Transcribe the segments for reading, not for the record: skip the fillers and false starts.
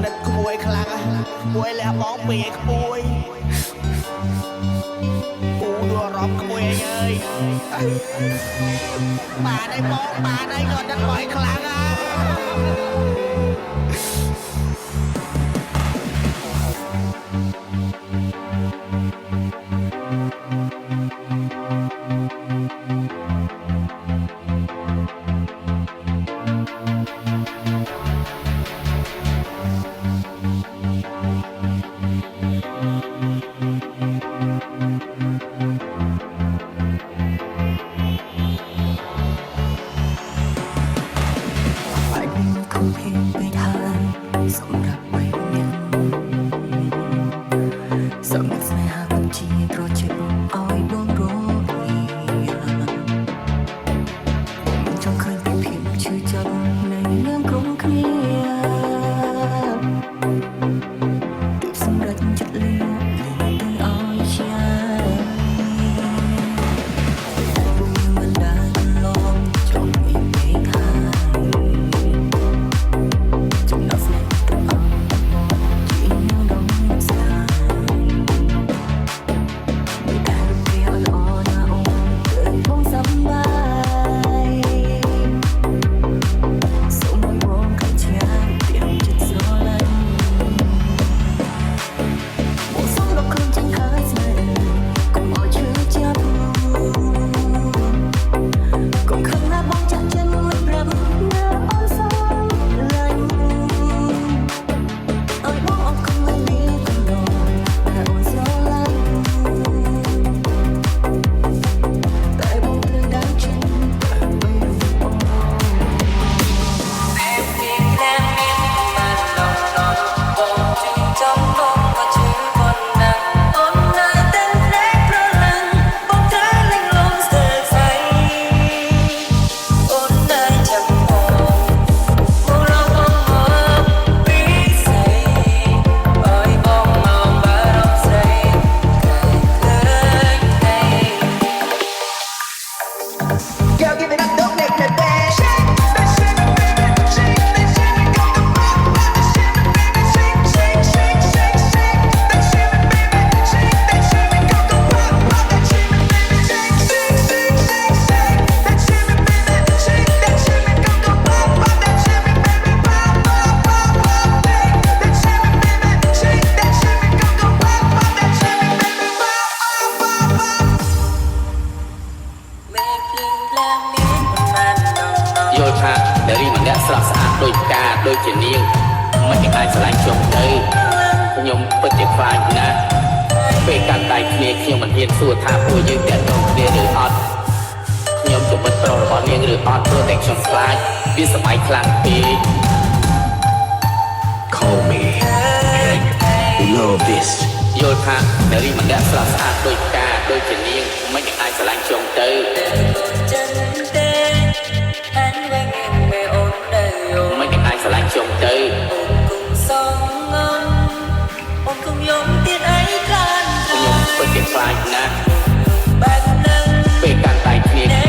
និតក្មួយខ្លាំងក្មួយលះបងពីក្មួយពូយល់អារម្មណ៍ក្មួយអើយបាទឯងបងបាទឯងក៏និតបងខ្លាំងដូចផ្កាដូចជានាងមិនអាចឆ្លាញ់ខ្ញុំទៅខ្ញុំពិតជាខ្លាចណាស់ពេលកាន់ដៃគ្នាខ្ញុំមិនហ៊ានសួរថាពួកយើងតែតងគ្នាឬអត់ខ្ញុំជិតប្រុសរបស់នាងឬអត់ព្រោះតែខ្ញុំខ្លាចវាសម័យខ្លាំងពេក Call me love this យល់ថានារីម្នាក់ស្រស់ស្អាតដូចផ្កាដូចជានាងមិនអាចឆ្លាញ់ខ្ញុំទៅមិនអាចឆ្លាញ់ខ្ញុំទៅខ្ញុំពិតជាខ្លាចណាស់ពេលកាន់ដៃគ្នា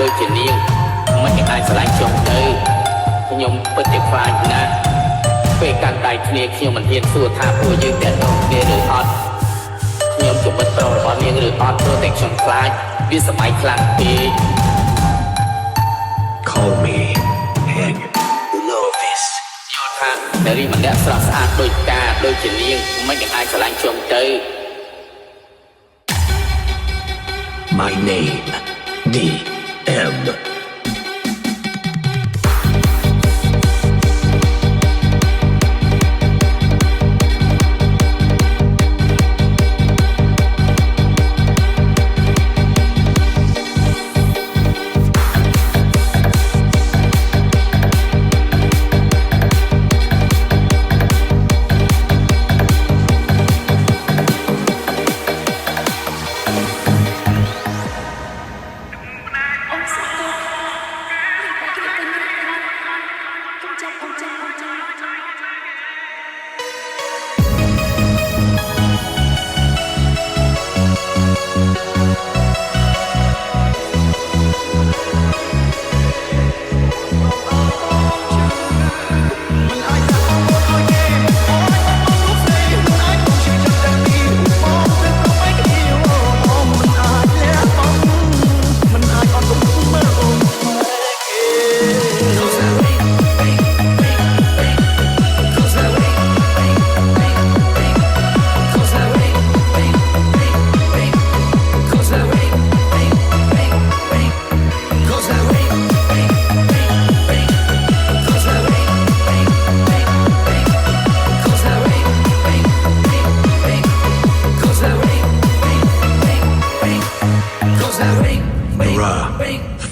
ដូចជានាងមិនអាចឆ្លាញ់ខ្ញុំទៅខ្ញុំពិតជាខ្វាយណាស់ពេលកាន់ដៃគ្នាខ្ញុំមិនហ៊ានសួរថាពួកយើងតែតគ្នាឬអត់ខ្ញុំជំនិតប្រុសរបស់នាងឬអត់ព្រោះតែខ្ញុំខ្លាចវាសម័យខ្លាំងពេក Call me Hank. You know this. យល់ថានារីម្នាក់ស្រស់ស្អាតដូចការដូចជានាងមិនអាចឆ្លាញ់ខ្ញុំទៅ My name, DM.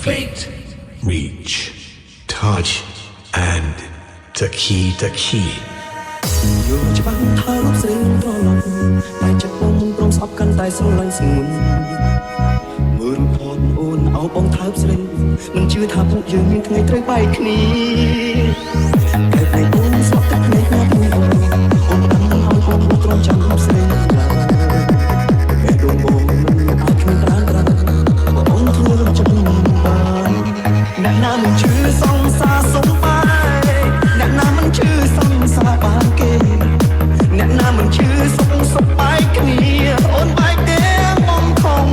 Feet, reach, touch, and the key. យល់ច្បាស់ថាលោកស្រីត្រឡប់តែចិត្តបងមិនព្រមស្អប់កាន់តែស្រឡាញ់ស្ងួនមើលរូបថតអូនអោបងថើបស្រីមិនជឿថាពួកយើងមានថ្ងៃត្រូវបែកគ្នាតែតែអូនស្អប់តែគ្នាណាអូនបានឲ្យបងត្រង់ចាំរូបស្រីតែដងបងមិនអាចគ្មានប្រានបងធ្វើរំជើងបានអ្នកណាមិនជឿសង្សារសុំបាយអ្នកណាមិនជឿសង្សារបានគេអ្នកណាមិនជឿសុំបាយគ្នាអូនបែកទេបងខំ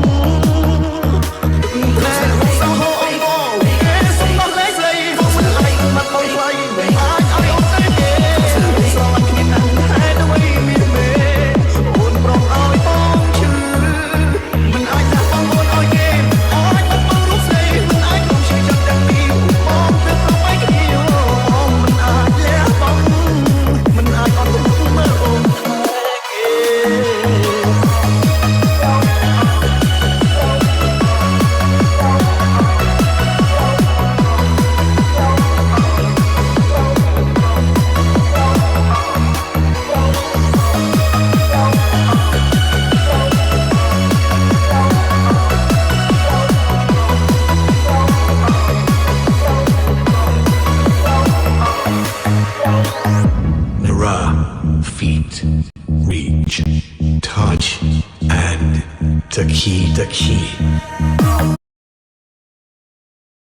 តែសុំហូអូនបងគេសុំដល់លេស្រីបងមិនអីមកបងខ្លាយមិនអាចឲ្យអូនទៅទេស្រឡាញ់គ្នាណាស់តែដូចមានមេអូនប្រំឲ្យបងជឿមិនអាចដាក់បងអូនឲ្យគេអូនមកបងរូបស្រីមិនអាចបងជឿចិត្តទាំងពីរបងទៅប្រំឲ្យគ្នាអូនមិនអាចលះបងមិនអាចអត់ទៅមើលអូនMirror, feet, reach, touch, and the key.